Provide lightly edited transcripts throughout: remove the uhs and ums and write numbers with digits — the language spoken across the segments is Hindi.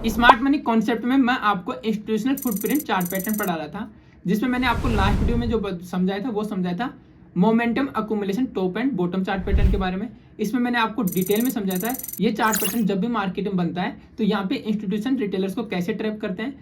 स्मार्ट मनी कॉन्सेप्ट में मैं आपको इंस्टीट्यूशनल फुटप्रिंट चार्ट पैटर्न पढ़ा रहा था, जिसमें मैंने आपको लास्ट वीडियो में जो समझाया था वो समझाया था momentum accumulation top and bottom chart pattern के बारे में। इसमें मैंने आपको डिटेल में समझाया था ये चार्ट पैटर्न जब भी मार्केट में बनता है तो यहाँ पे इंस्टीट्यूशन रिटेलर्स को कैसे ट्रैप करते हैं,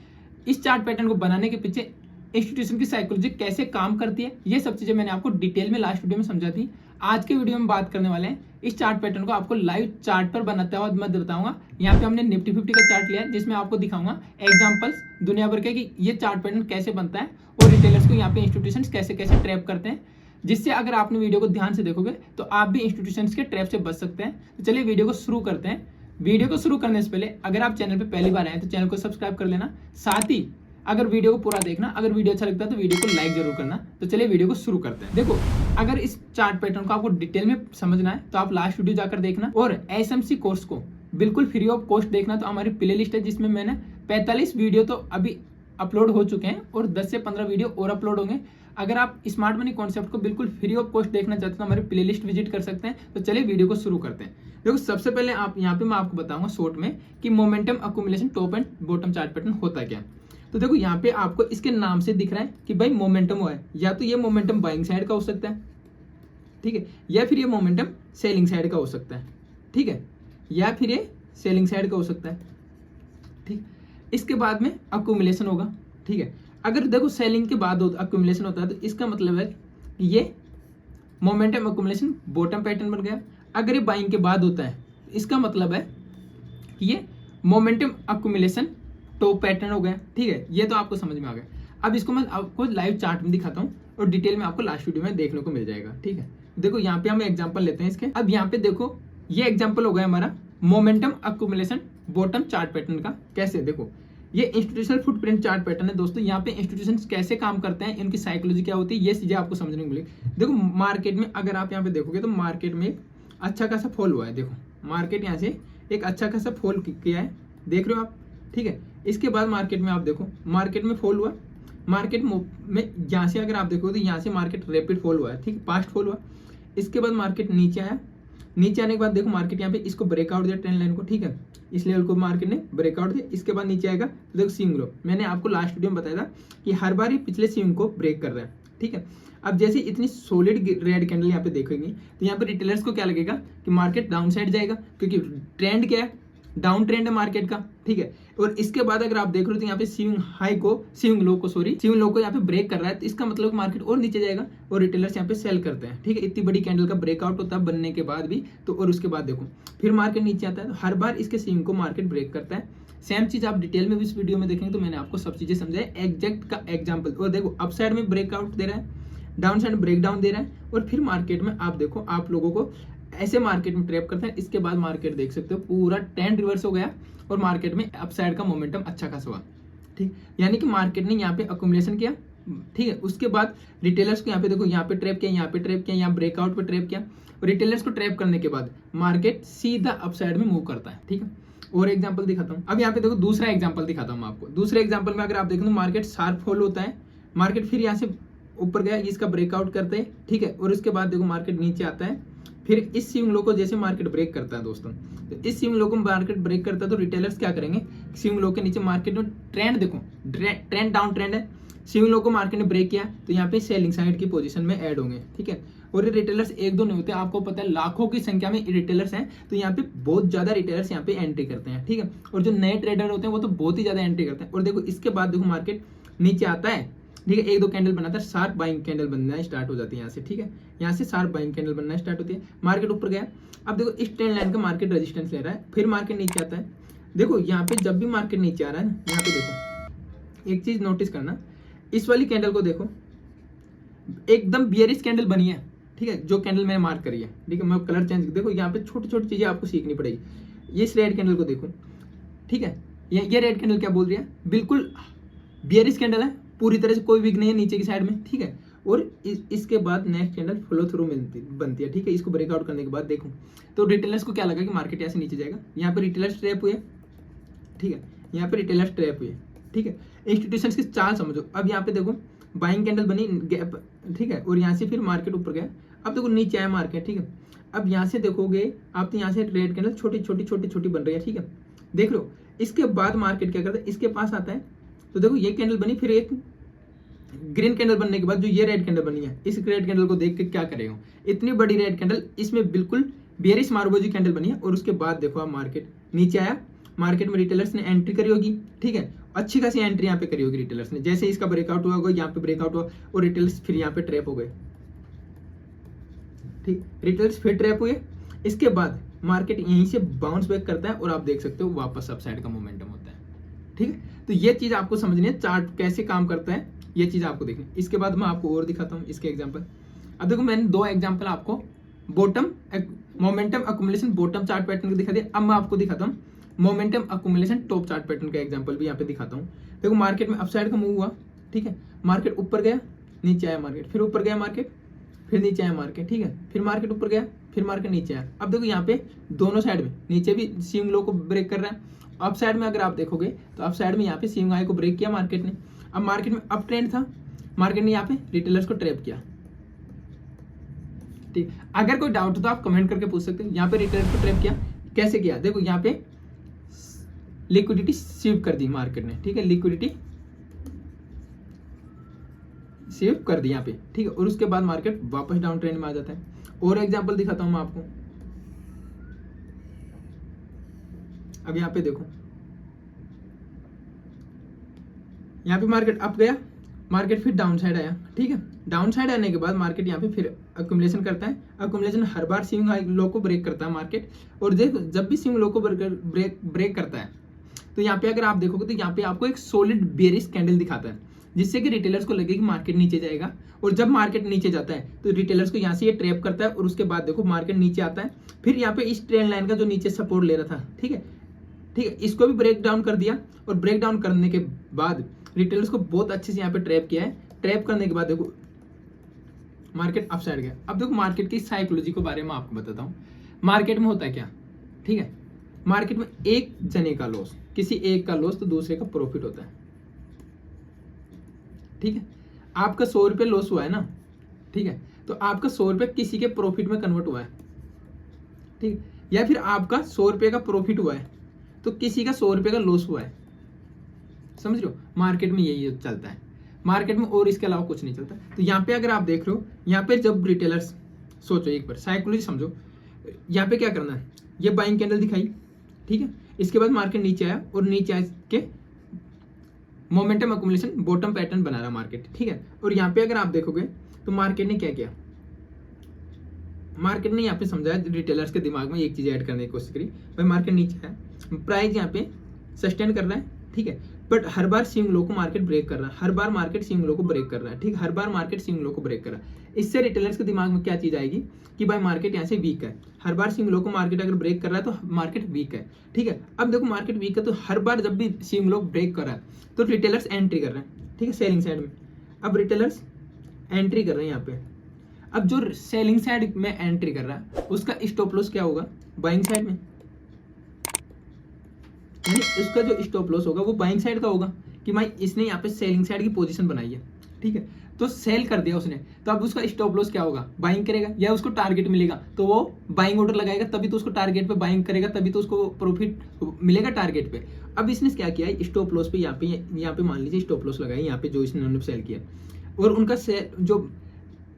इस चार्ट पैटर्न को बनाने के पीछे इंस्टीट्यूशन की साइकोलॉजी कैसे काम करती है, ये सब चीजें मैंने आपको डिटेल में लास्ट वीडियो में समझा थी। आज के वीडियो में बात करने वाले हैं इस चार्ट पैटर्न को आपको लाइव चार्ट पर बनाते हुए मैं बताऊंगा। यहाँ पे हमने निफ्टी 50 का चार्ट लिया है, जिसमें आपको दिखाऊंगा एग्जांपल्स दुनिया भर के कि ये चार्ट पैटर्न कैसे बनता है और रिटेलर्स को यहाँ पे इंस्टीट्यूशंस कैसे कैसे ट्रैप करते हैं, जिससे अगर आपने वीडियो को ध्यान से देखोगे तो आप भी इंस्टीट्यूशंस के ट्रैप से बच सकते हैं। तो चलिए वीडियो को शुरू करते हैं। वीडियो को शुरू करने से पहले अगर आप चैनल पर पहली बार आए तो चैनल को सब्सक्राइब कर लेना, साथ ही अगर वीडियो को पूरा देखना, अगर वीडियो अच्छा लगता है तो वीडियो को लाइक जरूर करना। तो चलिए वीडियो को शुरू करते हैं। देखो, अगर इस चार्ट पैटर्न को आपको डिटेल में समझना है तो आप लास्ट वीडियो जाकर देखना, और एसएमसी कोर्स को बिल्कुल फ्री ऑफ कॉस्ट देखना। तो हमारी प्ले लिस्ट है जिसमें मैंने 45 वीडियो तो अभी अपलोड हो चुके हैं और 10 से 15 वीडियो और अपलोड होंगे। अगर आप स्मार्ट मनी कॉन्सेप्ट को बिल्कुल फ्री ऑफ कॉस्ट देखना चाहते हैं तो हमारी प्ले लिस्ट विजिट कर सकते हैं। तो चलिए वीडियो को शुरू करते हैं। देखो, सबसे पहले आप यहाँ पे मैं आपको बताऊंगा शॉर्ट में कि momentum accumulation top and bottom chart pattern होता क्या। तो देखो, यहाँ पे आपको इसके नाम से दिख रहा है कि भाई मोमेंटम हुआ है, या तो ये मोमेंटम बाइंग साइड का हो सकता है, ठीक है, या फिर ये मोमेंटम सेलिंग साइड का हो सकता है, ठीक है, या फिर ये सेलिंग साइड का हो सकता है, ठीक। इसके बाद में अक्यूमुलेशन होगा, ठीक है। अगर देखो सेलिंग के बाद अक्यूमुलेशन होता है तो इसका मतलब है कि ये मोमेंटम अक्यूमुलेशन बॉटम पैटर्न बन गया। अगर ये बाइंग के बाद होता है इसका मतलब है कि ये मोमेंटम अक्यूमुलेशन टॉप पैटर्न हो गया, ठीक है। ये तो आपको समझ में आ गया। अब इसको मैं आपको लाइव चार्ट में दिखाता हूँ और डिटेल में आपको लास्ट वीडियो में देखने को मिल जाएगा, ठीक है। देखो, यहाँ पे हम एग्जांपल लेते हैं इसके। अब यहाँ पे देखो, ये एग्जांपल हो गया हमारा momentum accumulation bottom chart pattern का। कैसे, देखो, ये इंस्टीट्यूशनल फुटप्रिंट चार्ट पैटर्न है दोस्तों। यहाँ पे इंस्टीट्यूशन कैसे काम करते हैं, इनकी साइकोलॉजी क्या होती है, ये चीजें आपको समझने को मिलेगी। देखो, मार्केट में अगर आप यहाँ पे देखोगे तो मार्केट में एक अच्छा खासा फॉल हुआ है। देखो, मार्केट यहाँ से एक अच्छा खासा फॉल किया है, देख रहे हो आप, ठीक है। इसके बाद मार्केट में आप देखो, मार्केट में फॉल हुआ, मार्केट में यहाँ से अगर आप देखो तो यहाँ से मार्केट रैपिड फॉल हुआ है, ठीक, फास्ट फॉल हुआ। इसके बाद मार्केट नीचे आया, नीचे आने के बाद देखो मार्केट यहाँ पे इसको ब्रेकआउट दिया ट्रेंड लाइन को, ठीक है, इस लेवल को मार्केट ने ब्रेकआउट दिया। इसके बाद नीचे आएगा तो देखो स्विंग लो, मैंने आपको लास्ट वीडियो में बताया था कि हर बार ये पिछले स्विंग को ब्रेक कर रहा है, ठीक है। अब जैसे इतनी सॉलिड रेड कैंडल यहाँ पे देखेंगे तो यहाँ पे रिटेलर्स को क्या लगेगा कि मार्केट डाउन साइड जाएगा, क्योंकि ट्रेंड क्या है, डाउन ट्रेंड है मार्केट का, ठीक है। और इसके बाद अगर आप देख रहे हो तो यहाँ पे स्विंग लो को यहाँ पे ब्रेक कर रहा है, तो इसका मतलब मार्केट और नीचे जाएगा और रिटेलर्स यहाँ पे सेल करते हैं, ठीक है। इतनी बड़ी कैंडल का ब्रेकआउट होता है बनने के बाद भी, तो और उसके बाद देखो फिर मार्केट नीचे आता है, तो हर बार इसके स्विंग को मार्केट ब्रेक करता है। सेम चीज आप डिटेल में भी इस वीडियो में देखेंगे तो मैंने आपको सब चीजें समझाई एग्जैक्ट का एग्जाम्पल। और देखो, अप साइड में ब्रेकआउट दे रहा है, डाउन साइड ब्रेक डाउन दे रहा है, और फिर मार्केट में आप देखो आप लोगों को ऐसे मार्केट में ट्रैप करते हैं। इसके बाद मार्केट देख सकते हो पूरा ट्रेंड रिवर्स हो गया और मार्केट में अपसाइड का मोमेंटम अच्छा खासा हुआ, ठीक। यानी कि मार्केट ने यहाँ पे अक्यूमुलेशन किया, ठीक है। उसके बाद रिटेलर्स को यहाँ पे देखो, यहाँ पे ट्रैप किया, यहाँ पे ट्रैप किया, यहाँ ब्रेकआउट पे ट्रैप किया, और रिटेलर्स को ट्रैप करने के बाद मार्केट सीधा अपसाइड में मूव करता है, ठीक है। और एग्जाम्पल दिखाता हूँ। अब यहाँ पे देखो दूसरा एग्जाम्पल दिखाता हूँ आपको। दूसरे एग्जाम्पल में अगर आप देखो तो मार्केट शार्प फॉल होता है, मार्केट फिर यहाँ से ऊपर गया, इसका ब्रेकआउट करते हैं, ठीक है। और उसके बाद देखो मार्केट नीचे आता है, फिर इस स्विंग लो को जैसे मार्केट ब्रेक करता है दोस्तों, तो इस स्विंग लो को मार्केट ब्रेक करता है तो रिटेलर्स क्या करेंगे, स्विंग लो के नीचे मार्केट में ट्रेंड देखो, ट्रेंड डाउन ट्रेंड है, स्विंग लो को मार्केट ने ब्रेक किया तो यहाँ पे सेलिंग साइड की पोजीशन में ऐड होंगे, ठीक है। और ये रिटेलर्स एक दो नहीं होते, आपको पता है लाखों की संख्या में रिटेलर्स हैं, तो यहाँ पे बहुत ज्यादा रिटेलर्स यहाँ पे एंट्री करते हैं, ठीक है। और जो नए ट्रेडर होते हैं वो तो बहुत ही ज्यादा एंट्री करते हैं। और देखो इसके बाद देखो मार्केट नीचे आता है, ठीक है, एक दो कैंडल बनाता है, शार्प बाइंग कैंडल बनना स्टार्ट हो जाती है यहाँ से, ठीक है। यहाँ से शार्प बाइंग कैंडल बनना स्टार्ट होती है, मार्केट ऊपर गया। अब देखो इस ट्रेंड लाइन का मार्केट रेजिस्टेंस ले रहा है, फिर मार्केट नीचे आता है। देखो यहाँ पे जब भी मार्केट नीचे आ रहा है ना, यहाँ पे देखो एक चीज नोटिस करना, इस वाली कैंडल को देखो एकदम बियरिश कैंडल बनी है, ठीक है, जो कैंडल मैंने मार्क करी है, ठीक है। मैं कलर चेंज देखो, यहाँ पे छोटी छोटी चीजें आपको सीखनी पड़ेगी। इस रेड कैंडल को देखो, ठीक है, ये रेड कैंडल क्या बोल रही है, बिल्कुल बियरिश कैंडल है, पूरी तरह से कोई विक नहीं है नीचे की साइड में, ठीक है। और इसके बाद नेक्स्ट कैंडल फ्लो थ्रू बनती है, ठीक है। इसको ब्रेकआउट करने के बाद देखो तो रिटेलर्स को क्या लगा कि मार्केट ऐसे नीचे जाएगा, यहाँ पे रिटेलर्स ट्रैप हुए, ठीक है, यहाँ पे रिटेलर्स ट्रैप हुए, ठीक है। इंस्टीट्यूशंस की चाल समझो। अब यहाँ पे देखो बाइंग कैंडल बनी गैप, ठीक है, और यहाँ से फिर मार्केट ऊपर गया। अब देखो नीचे आया मार्केट, ठीक है। अब यहाँ से देखोगे आप, तो यहाँ से रेड कैंडल छोटी छोटी बन रही है, ठीक है, देख लो। इसके बाद मार्केट क्या करता है, इसके पास आता है, तो देखो ये कैंडल बनी, फिर एक ग्रीन कैंडल बनने के बाद जो ये रेड कैंडल बनी है, इस रेड कैंडल को देख के क्या करेगा, इतनी बड़ी रेड कैंडल, इसमें बिल्कुल बेरिश मार्बोजी कैंडल बनी है। और उसके बाद देखो आप मार्केट नीचे आया, मार्केट में रिटेलर्स ने एंट्री करी होगी, ठीक है, अच्छी खासी एंट्री यहाँ पे करी होगी रिटेलर्स ने। जैसे इसका ब्रेकआउट हुआ होगा, यहाँ पे ब्रेकआउट हुआ और रिटेलर्स फिर यहाँ पे ट्रैप हो गए, ठीक, रिटेलर्स फिर ट्रैप हुए। इसके बाद मार्केट यहीं से बाउंस बैक करता है और आप देख सकते हो वापस अपसाइड का मोमेंटम होता है, ठीक है। तो ये चीज आपको समझनी है, चार्ट कैसे काम करता है, ये चीज आपको देखनी। इसके बाद मैं आपको और दिखाता हूँ इसके एग्जांपल। अब देखो मैंने 2 एग्जांपल आपको bottom momentum accumulation bottom chart pattern को दिखा दिया। अब मैं आपको दिखाता हूँ momentum accumulation top chart pattern का एग्जांपल भी यहाँ पे दिखाता हूँ। देखो मार्केट में अपसाइड का मूव हुआ, ठीक है, मार्केट ऊपर गया, नीचे आया मार्केट, फिर ऊपर गया मार्केट, फिर नीचे आया मार्केट, ठीक है, फिर मार्केट ऊपर गया, फिर मार्केट नीचे आया। अब देखो यहाँ पे दोनों साइड में, नीचे भी स्विंग लो को ब्रेक कर रहा है, अप साइड में अगर आप देखोगे तो अप साइड में यहाँ पे स्विंग हाई को ब्रेक किया मार्केट ने। अब मार्केट में अप ट्रेंड था, मार्केट ने यहाँ पे रिटेलर्स को ट्रैप किया, ठीक। अगर कोई डाउट हो तो आप कमेंट करके पूछ सकते हैं। यहाँ पे रिटेलर्स को ट्रैप किया, कैसे किया, देखो यहाँ पे लिक्विडिटी शिफ्ट कर दी मार्केट ने, ठीक है, लिक्विडिटी शिफ्ट कर दी यहाँ पे, ठीक है, और उसके बाद मार्केट वापस डाउन ट्रेंड में आ जाता है। और एग्जांपल दिखाता हूं मैं आपको। अब यहाँ पे देखो, यहाँ पे मार्केट अप गया, मार्केट फिर डाउन साइड आया, ठीक है, डाउन साइड आने के बाद मार्केट यहाँ पे फिर अक्यूमुलेशन करता है। अक्यूमुलेशन हर बार स्विंग हाई लो को ब्रेक करता है मार्केट। और देखो जब भी स्विंग लो को ब्रेक करता है तो यहाँ पे अगर आप देखोगे तो यहाँ पे आपको एक सॉलिड बेरिश कैंडल दिखाता है, जिससे कि रिटेलर्स को लगे कि मार्केट नीचे जाएगा। और जब मार्केट नीचे जाता है तो रिटेलर्स को यहाँ से ये ट्रैप करता है और उसके बाद देखो मार्केट नीचे आता है, फिर यहाँ पे इस ट्रेंड लाइन का जो नीचे सपोर्ट ले रहा था, ठीक है, इसको भी ब्रेक डाउन कर दिया। और ब्रेक डाउन करने के बाद रिटेलर्स को बहुत अच्छे से यहाँ पे ट्रैप किया है। ट्रैप करने के बाद देखो मार्केट अप साइड गया। अब देखो मार्केट की साइकोलॉजी के बारे में आपको बताता हूँ। मार्केट में होता है क्या, ठीक है, मार्केट में एक जने का लॉस, किसी एक का लॉस तो दूसरे का प्रॉफिट होता है, ठीक है। आपका 100 रुपये लॉस हुआ है ना, ठीक है, तो आपका 100 रुपये किसी के प्रॉफिट में कन्वर्ट हुआ है, ठीक, या फिर आपका 100 रुपये का प्रॉफिट हुआ है तो किसी का 100 रुपये का लॉस हुआ है। समझ रहे हो, मार्केट में यही चलता है, मार्केट में और इसके अलावा कुछ नहीं चलता। तो यहाँ पे अगर आप देख रहे हो, यहाँ पे जब रिटेलर्स, सोचो एक बार साइकोलॉजी समझो, यहाँ पे क्या करना है, ये बाइंग कैंडल दिखाई, ठीक है, इसके बाद मार्केट नीचे आया और नीचे आके मोमेंटम अकुमुलेशन बॉटम पैटर्न बना रहा मार्केट, ठीक है। और यहाँ पे अगर आप देखोगे तो मार्केट ने क्या किया, मार्केट ने यहाँ पे समझाया, रिटेलर्स के दिमाग में एक चीज ऐड करने की कोशिश करी, भाई मार्केट नीचे है, प्राइस यहाँ पे सस्टेन कर रहा है, ठीक है, but her bar swing low को मार्केट ब्रेक कर रहा है, हर बार मार्केट स्विंग लो को ब्रेक कर रहा है, ठीक, हर बार मार्केट स्विंग लो को ब्रेक कर रहा है। इससे रिटेलर्स के दिमाग में क्या चीज आएगी कि भाई मार्केट यहाँ से वीक है, हर बार स्विंग लो को मार्केट अगर ब्रेक कर रहा है तो मार्केट वीक है, ठीक है। अब देखो मार्केट वीक है तो हर बार जब भी स्विंग लो ब्रेक कर रहा है तो रिटेलर्स एंट्री कर रहे हैं, ठीक है, सेलिंग साइड में। अब रिटेलर्स एंट्री कर रहे हैं यहाँ पे, अब जो सेलिंग साइड में एंट्री कर रहा है उसका स्टॉप लॉस क्या होगा, बाइंग साइड में, यानी उसका जो स्टॉप लॉस होगा वो बाइंग साइड का होगा कि भाई इसने यहाँ पे सेलिंग साइड की पोजीशन बनाई है, ठीक है, तो सेल कर दिया उसने, तो अब उसका स्टॉप लॉस क्या होगा, बाइंग करेगा, या उसको टारगेट मिलेगा तो वो बाइंग ऑर्डर लगाएगा, तभी तो उसको टारगेट पे बाइंग करेगा, तभी तो उसको प्रॉफिट मिलेगा टारगेट पे। अब इसने क्या किया है, स्टॉप लॉस पे यहाँ पे मान लीजिए स्टॉप लॉस लगाई यहाँ पे जो इसने सेल किया, और उनका जो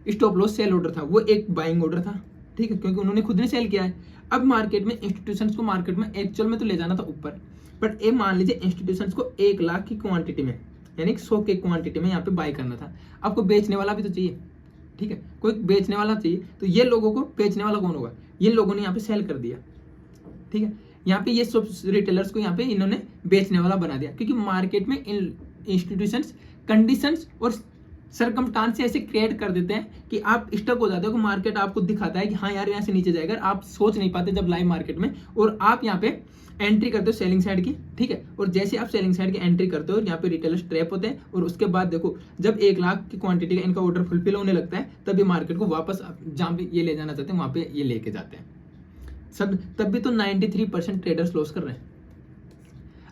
स्टॉप लॉस सेल ऑर्डर था वो एक बाइंग ऑर्डर था, ठीक है, क्योंकि उन्होंने खुद ने सेल किया है। अब मार्केट में इंस्टीट्यूशंस को मार्केट में एक्चुअल में तो ले जाना था ऊपर, बट ये मान लीजिए इंस्टीट्यूशंस को 1 लाख की क्वांटिटी में, यानी 100 के क्वांटिटी में यहाँ पे बाय करना था। आपको बेचने वाला भी तो चाहिए, ठीक है, कोई बेचने वाला चाहिए, तो ये लोगों को बेचने वाला कौन होगा, ये लोगों ने यहाँ पे सेल कर दिया, ठीक है, यहाँ पे ये सब रिटेलर्स को यहाँ पे इन्होंने बेचने वाला बना दिया, क्योंकि मार्केट में इंस्टीट्यूशंस कंडीशंस और सरकमस्टांस ऐसे क्रिएट कर देते हैं कि आप स्टक हो जाते हो, कि मार्केट आपको दिखाता है कि हाँ यार यहाँ से नीचे जाएगा, आप सोच नहीं पाते जब लाइव मार्केट में, और आप यहाँ पे एंट्री करते हो सेलिंग साइड की, ठीक है, और जैसे आप सेलिंग साइड की एंट्री करते हो यहाँ पे रिटेलर्स ट्रैप होते हैं, और उसके बाद देखो जब 1 लाख की क्वांटिटी का इनका ऑर्डर फुलफिल होने लगता है तभी मार्केट को वापस जहाँ पे ये ले जाना चाहते हैं वहाँ पे ये लेके जाते हैं सब, तब भी तो 93% ट्रेडर्स लॉस कर रहे हैं।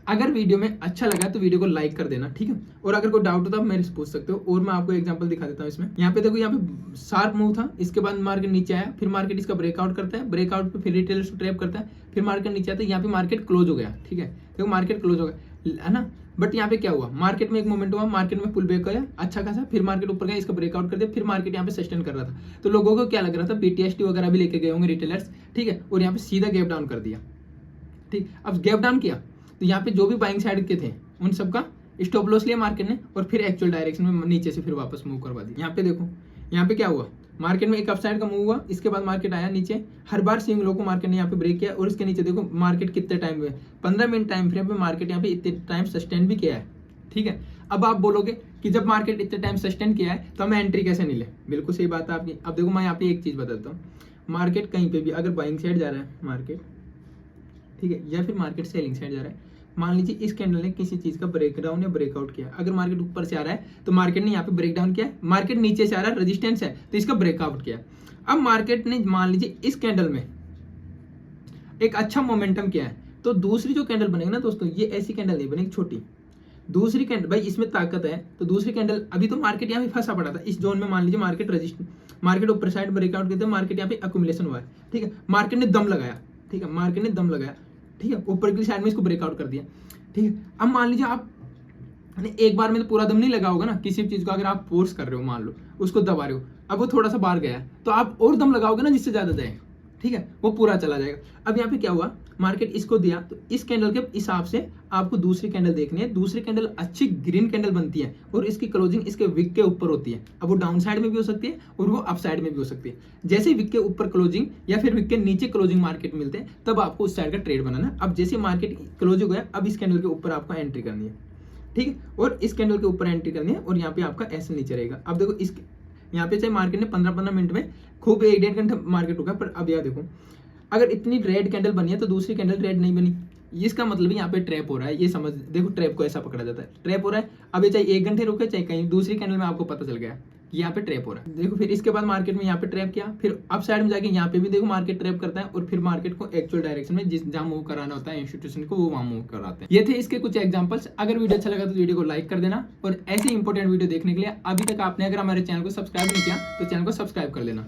अगर वीडियो में अच्छा लगा तो वीडियो को लाइक कर देना, ठीक है। और अगर कोई डाउट हो तो आप मेरे से पूछ सकते हो। और मैं आपको एग्जांपल दिखा देता हूँ इसमें। यहाँ पे देखो, यहाँ पे शार्प मूव था, इसके बाद मार्केट नीचे आया, फिर मार्केट इसका ब्रेकआउट करता है, ब्रेकआउट पे फिर रिटेलर्स को ट्रैप करता है, फिर मार्केट नीचे आता है, यहाँ पे मार्केट क्लोज हो गया, ठीक है। देखो मार्केट क्लोज हो गया, है ना। बट यहाँ पे क्या हुआ, मार्केट में एक मोमेंट हुआ, मार्केट में पुल बैक आया अच्छा खासा, फिर मार्केट ऊपर गया, इसका ब्रेकआउट कर दिया, फिर मार्केट यहाँ पे सस्टेन कर रहा था। तो लोगों को क्या लग रहा था, BTST वगैरह भी लेके गए होंगे रिटेलर्स, ठीक है। और यहाँ पे सीधा गैप डाउन कर दिया, ठीक। अब गैप डाउन किया तो यहाँ पे जो भी बाइंग साइड के थे उन सबका स्टॉप लॉस लिया मार्केट ने, और फिर एक्चुअल डायरेक्शन में नीचे से फिर वापस मूव करवा दिया। यहाँ पे देखो, यहाँ पे क्या हुआ, मार्केट में एक अपसाइड का मूव हुआ, इसके बाद मार्केट आया नीचे, हर बार स्विंग लो को मार्केट ने यहाँ पे ब्रेक किया, और इसके नीचे देखो मार्केट कितने टाइम में, 15 मिनट टाइम फ्रेम पे मार्केट यहाँ पे इतने टाइम सस्टेन भी किया है, ठीक है। अब आप बोलोगे कि जब मार्केट इतने टाइम सस्टेन किया है तो हमें एंट्री कैसे नहीं ले, बिल्कुल सही बात है आपकी। अब देखो मैं यहाँ पे एक चीज बताता हूँ, मार्केट कहीं पे भी अगर बाइंग साइड जा रहा है मार्केट, ठीक है, या फिर मार्केट सेलिंग साइड जा रहा है, मान लीजिए इस कैंडल ने किसी चीज का ब्रेकडाउन या ब्रेकआउट किया, अगर मार्केट ऊपर से आ रहा है तो मार्केट ने यहाँ पे ब्रेकडाउन किया, मार्केट नीचे से आ रहा है, रेजिस्टेंस है तो इसका ब्रेकआउट किया। अब मार्केट ने मान लीजिए इस कैंडल में एक अच्छा मोमेंटम किया है, तो दूसरी जो कैंडल बनेगी ना दोस्तों, ये ऐसी कैंडल नहीं बनेगी छोटी, दूसरी कैंडल, भाई इसमें ताकत है तो दूसरी कैंडल, अभी तो मार्केट यहाँ पे फंसा पड़ा था इस जोन में, मान लीजिए मार्केट ऊपर साइड ब्रेकआउट करते, मार्केट यहाँ पे अक्यूमुलेशन हुआ है, ठीक है, मार्केट ने दम लगाया, ठीक है, मार्केट ने दम लगाया, ठीक है, ऊपर की साइड में इसको ब्रेकआउट कर दिया, ठीक है। अब मान लीजिए आप एक बार में तो पूरा दम नहीं लगा होगा ना किसी भी चीज को, अगर आप फोर्स कर रहे हो, मान लो उसको दबा रहे हो, अब वो थोड़ा सा बाहर गया है तो आप और दम लगाओगे ना जिससे ज्यादा जाएगा, ठीक है, वो पूरा चला जाएगा। अब यहाँ पे क्या हुआ, मार्केट इसको दिया तो इस कैंडल के हिसाब से आपको दूसरी कैंडल देखनी है, दूसरी कैंडल अच्छी ग्रीन कैंडल बनती है और इसकी क्लोजिंग इसके विक के ऊपर होती है। अब वो डाउन साइड में भी हो सकती है और वो अप साइड में भी हो सकती है। जैसे विक के ऊपर क्लोजिंग या फिर विक के नीचे क्लोजिंग मार्केट मिलते हैं तब आपको उस साइड का ट्रेड बनाना। अब जैसे मार्केट क्लोज हो गया, अब इस कैंडल के ऊपर आपको एंट्री करनी है, ठीक है, और इस कैंडल के ऊपर एंट्री करनी है, और यहाँ पे आपका ऐसे नीचे रहेगा। अब देखो इस यहाँ पे चाहे मार्केट ने 15-15 मिनट में खूब 1-1.5 घंटा मार्केट होगा, पर अब यार देखो अगर इतनी रेड कैंडल बनी है तो दूसरी कैंडल रेड नहीं बनी, इसका मतलब यहाँ पे ट्रैप हो रहा है, ये समझ, देखो ट्रैप को ऐसा पकड़ा जाता है, ट्रैप हो रहा है। अब ये चाहे 1 घंटे रुके चाहे कहीं दूसरी कैंडल में आपको पता चल गया कि यहाँ पे ट्रैप हो रहा है। देखो फिर इसके बाद मार्केट में यहाँ पे ट्रैप किया, फिर अप साइड में जाके यहाँ पे भी देखो मार्केट ट्रैप करता है, और फिर मार्केट को एक्चुअल डायरेक्शन में जिस जहाँ मूव कराना होता है इंस्टीट्यूशन को, वो वहाँ मूव कराते हैं। ये थे इसके कुछ एग्जांपल्स। अगर वीडियो अच्छा लगा तो वीडियो को लाइक कर देना, और ऐसे इंपॉर्टेंट वीडियो देखने के लिए अभी तक आपने अगर हमारे चैनल को सब्सक्राइब नहीं किया तो चैनल को सब्सक्राइब कर लेना।